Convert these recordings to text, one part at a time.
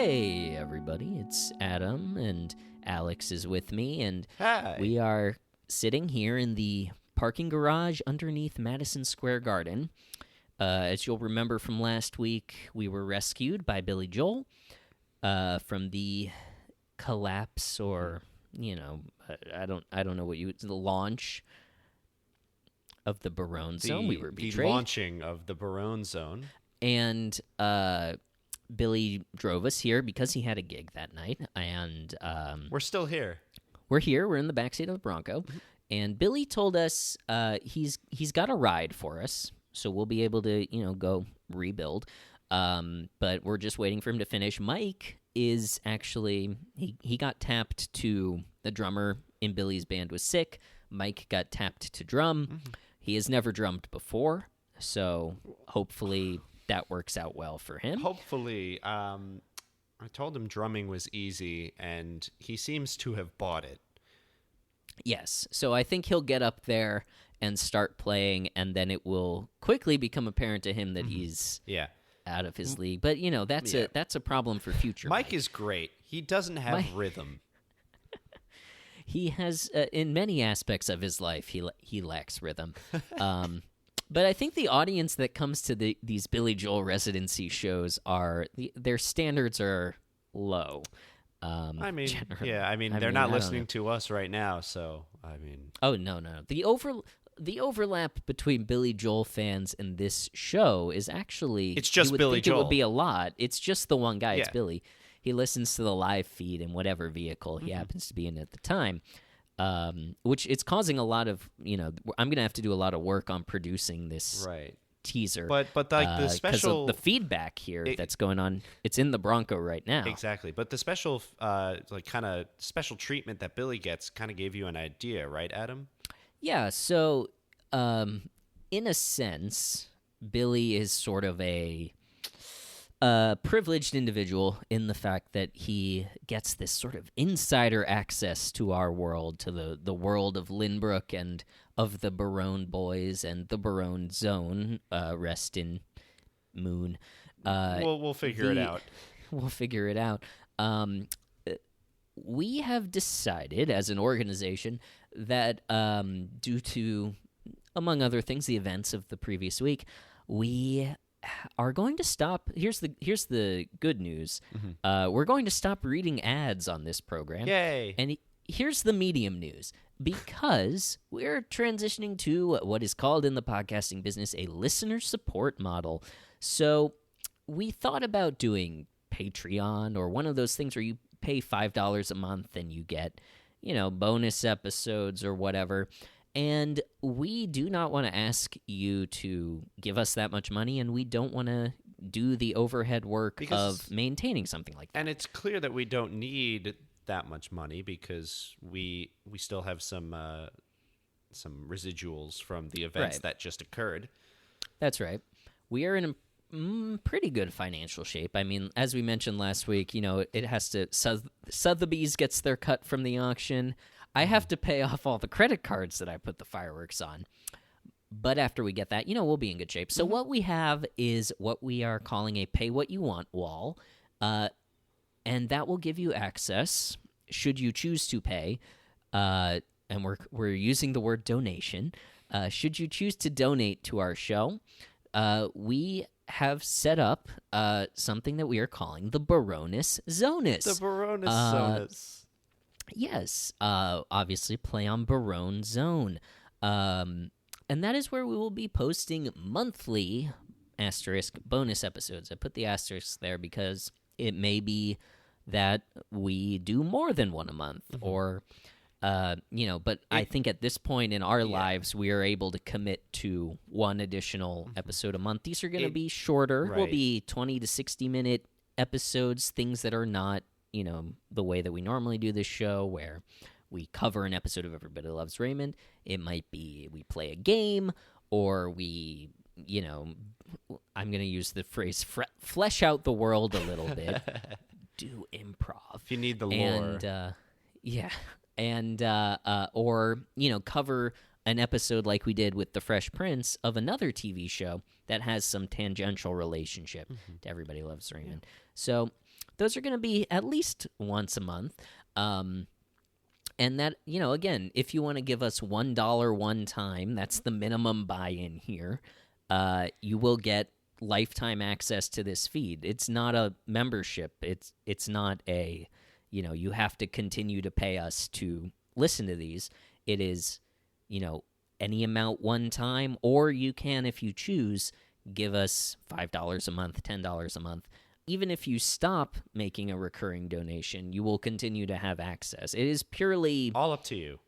Hey, everybody, it's Adam, and Alex is with me, and Hi. we are sitting here in the parking garage underneath Madison Square Garden. As you'll remember from last week, we were rescued by Billy Joel from the collapse, or, I don't know what the launch of the BarONUS zone. We were betrayed. The launching of the BarONUS zone. And Billy drove us here because he had a gig that night, and We're still here. We're here. We're in the backseat of the Bronco, and Billy told us he's got a ride for us, so we'll be able to go rebuild. But we're just waiting for him to finish. Mike is actually he got tapped to the drummer in Billy's band was sick. Mike got tapped to drum. Mm-hmm. He has never drummed before, so hopefully that works out well for him. Hopefully. I told him drumming was easy, and he seems to have bought it. Yes. So I think he'll get up there and start playing, and then it will quickly become apparent to him that he's out of his league. But, that's a problem for future Mike is great. He doesn't have rhythm. He has, in many aspects of his life, he lacks rhythm. But I think the audience that comes to these Billy Joel residency shows their standards are low. They're not listening to us right now, so Oh no. The overlap between Billy Joel fans and this show is actually it's just Billy Joel. It would be a lot. It's just the one guy. Yeah. It's Billy. He listens to the live feed in whatever vehicle he happens to be in at the time. Which it's causing a lot of, I'm going to have to do a lot of work on producing this teaser. But like the special... the feedback here that's going on, it's in the Bronco right now. Exactly. But the special, kind of special treatment that Billy gets kind of gave you an idea, right, Adam? Yeah, so in a sense, Billy is sort of a privileged individual in the fact that he gets this sort of insider access to our world, to the world of Lynbrook and of the BarONUS boys and the BarONUS zone. Rest in moon. We'll figure it out. We'll figure it out. We have decided as an organization that due to, among other things, the events of the previous week, we are going to stop. Here's the good news. We're going to stop reading ads on this program. Yay! And here's the medium news. Because we're transitioning to what is called in the podcasting business a listener support model. So we thought about doing Patreon or one of those things where you pay $5 a month and you get, bonus episodes or whatever. And we do not want to ask you to give us that much money, and we don't want to do the overhead work of maintaining something like that. And it's clear that we don't need that much money because we still have some residuals from the events that just occurred. That's right. We are in a pretty good financial shape. I mean, as we mentioned last week, it has to Sotheby's gets their cut from the auction. I have to pay off all the credit cards that I put the fireworks on. But after we get that, we'll be in good shape. So what we have is what we are calling a pay what you want wall. And that will give you access, should you choose to pay, and we're using the word donation. Should you choose to donate to our show, we have set up something that we are calling the BarONUS zONUS. The BarONUS zONUS. Yes, obviously play on BarONUS zone. And that is where we will be posting monthly bonus episodes. I put the asterisk there because it may be that we do more than one a month or, but I think at this point in our lives, we are able to commit to one additional episode a month. These are going to be shorter. Will be 20 to 60-minute episodes, things that are not, the way that we normally do this show where we cover an episode of Everybody Loves Raymond. It might be we play a game or we, I'm going to use the phrase flesh out the world a little bit. Do improv. If you need the lore. And, or, cover an episode like we did with The Fresh Prince of another TV show that has some tangential relationship to Everybody Loves Raymond. So those are going to be at least once a month. And that, again, if you want to give us $1 one time, that's the minimum buy-in here. You will get lifetime access to this feed. It's not a membership. It's not a, you have to continue to pay us to listen to these. It is, any amount one time, or you can, if you choose, give us $5 a month, $10 a month. Even if you stop making a recurring donation, you will continue to have access. It is purely all up to you.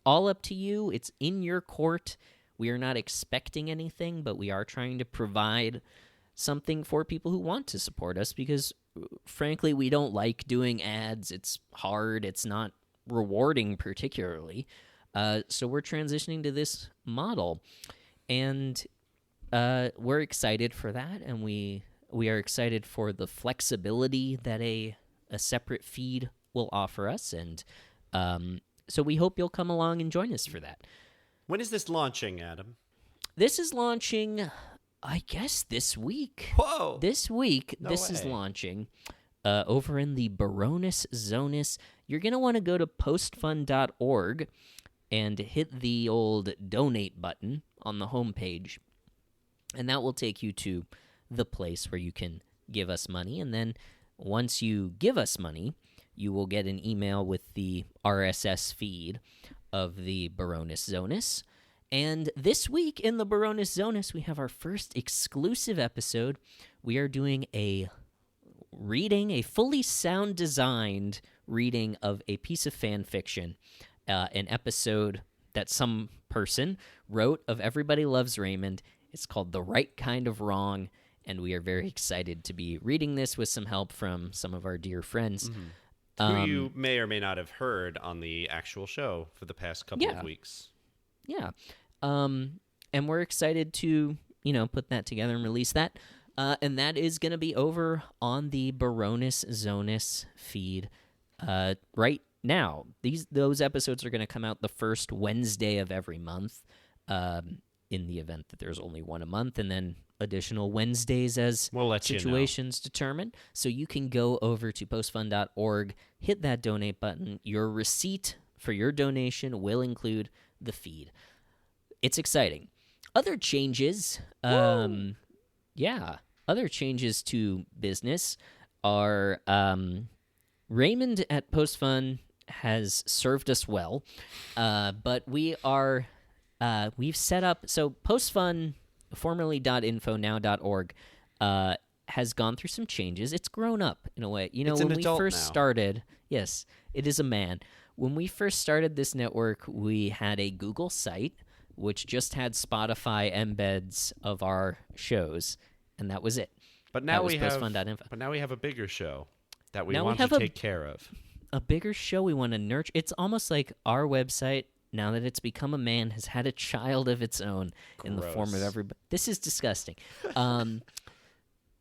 All up to you. It's in your court. We are not expecting anything, but we are trying to provide something for people who want to support us because, frankly, we don't like doing ads. It's hard. It's not rewarding particularly. So we're transitioning to this model, and we're excited for that, and we are excited for the flexibility that a separate feed will offer us, and so we hope you'll come along and join us for that. When is this launching, Adam? This is launching, I guess, this week. Whoa! This week, No this way. is launching over in the BarONUS zONUS. You're going to want to go to postfund.org and hit the old donate button on the homepage, and that will take you to the place where you can give us money. And then once you give us money, you will get an email with the RSS feed of the BarONUS zONUS. And this week in the BarONUS zONUS, we have our first exclusive episode. We are doing a fully sound-designed reading of a piece of fan fiction, an episode that some person wrote of Everybody Loves Raymond. It's called The Right Kind of Wrong, and we are very excited to be reading this with some help from some of our dear friends. Who you may or may not have heard on the actual show for the past couple of weeks. Yeah. And we're excited to, put that together and release that. And that is going to be over on the BarONUS zONUS feed right now. Those episodes are going to come out the first Wednesday of every month, in the event that there's only one a month, and then additional Wednesdays as situations determine. So you can go over to postfund.org, hit that donate button. Your receipt for your donation will include the feed. It's exciting. Other changes, other changes to business are Raymond at PostFund has served us well, but we've set up, so PostFund, formerly .info, now .org, has gone through some changes. It's grown up in a way. When we first started, yes, it is a man. When we first started this network, we had a Google site, which just had Spotify embeds of our shows, and that was it. But now we have a bigger show that we want to take care of. A bigger show we want to nurture. It's almost like our website, now that it's become a man, has had a child of its own in the form of everybody. This is disgusting.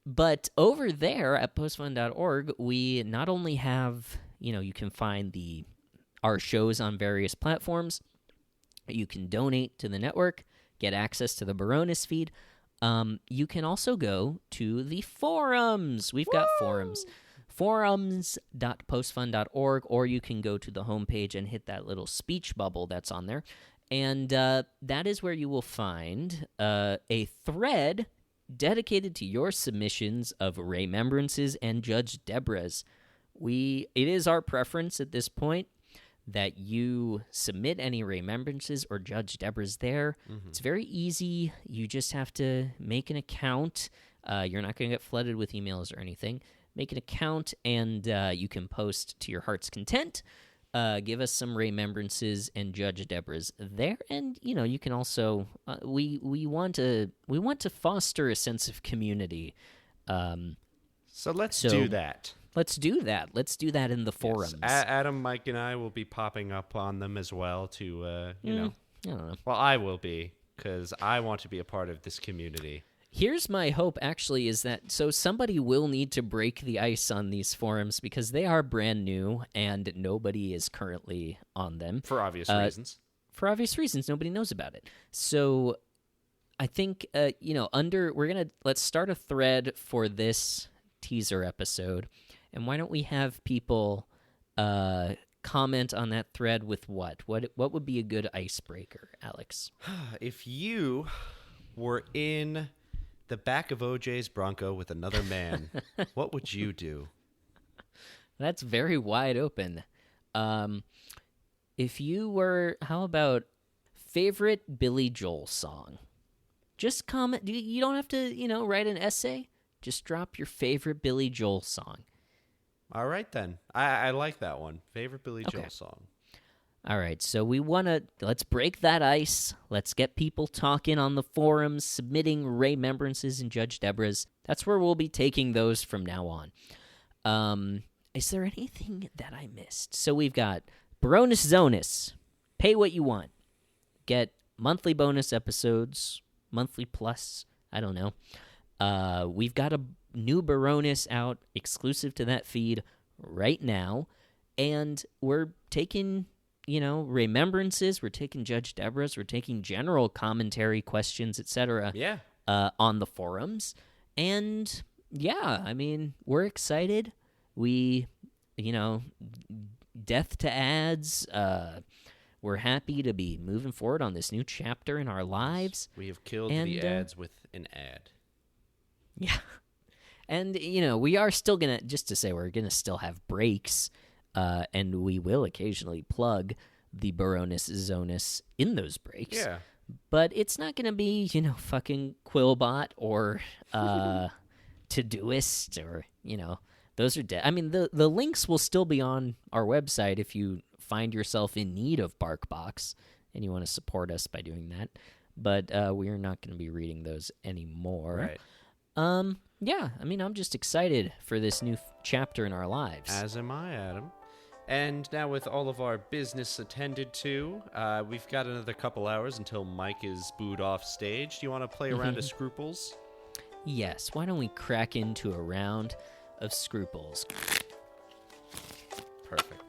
But over there at postfund.org, we not only have, you can find our shows on various platforms. You can donate to the network, get access to the BarONUS feed. You can also go to the forums. We've got forums. Forums.postfund.org, or you can go to the homepage and hit that little speech bubble that's on there. And that is where you will find a thread dedicated to your submissions of Raymembrances and Judge Debras. It is our preference at this point that you submit any Raymembrances or Judge Debras there. Mm-hmm. It's very easy. You just have to make an account. You're not going to get flooded with emails or anything. Make an account, and you can post to your heart's content. Give us some Raymembrances and Judge Debras there, and you can also we want to foster a sense of community. So let's do that. Let's do that. Let's do that in the forums. Yes. Adam, Mike, and I will be popping up on them as well to I don't know. Well, I will be, because I want to be a part of this community. Here's my hope, actually, is that somebody will need to break the ice on these forums because they are brand new and nobody is currently on them. For obvious reasons. for obvious reasons, nobody knows about it. So I think, let's start a thread for this teaser episode. And why don't we have people comment on that thread with what? What would be a good icebreaker, Alex? If you were in the back of OJ's Bronco with another man, what would you do? That's very wide open. If you were, how about favorite Billy Joel song? Just comment. You don't have to, write an essay. Just drop your favorite Billy Joel song. All right, then. I like that one. Favorite Billy Joel song. All right, so let's break that ice. Let's get people talking on the forums, submitting Raymembrances and Judge Debras. That's where we'll be taking those from now on. Is there anything that I missed? So we've got BarONUS zONUS. Pay what you want. Get monthly bonus episodes, monthly plus, I don't know. We've got a new BarONUS out exclusive to that feed right now, and we're taking Raymembrances, we're taking Judge Debras, we're taking general commentary questions, etc. On the forums. And we're excited. We death to ads. We're happy to be moving forward on this new chapter in our lives. We have killed the ads with an ad. Yeah. And, we are still going to, just to say, we're going to still have breaks, and we will occasionally plug the BarONUS zONUS in those breaks. Yeah. But it's not going to be, fucking Quillbot or Todoist or, those are dead. I mean, the links will still be on our website if you find yourself in need of BarkBox and you want to support us by doing that. But we are not going to be reading those anymore. Right. I'm just excited for this new chapter in our lives. As am I, Adam. And now with all of our business attended to, we've got another couple hours until Mike is booed off stage. Do you want to play a round of Scruples? Yes. Why don't we crack into a round of Scruples? Perfect.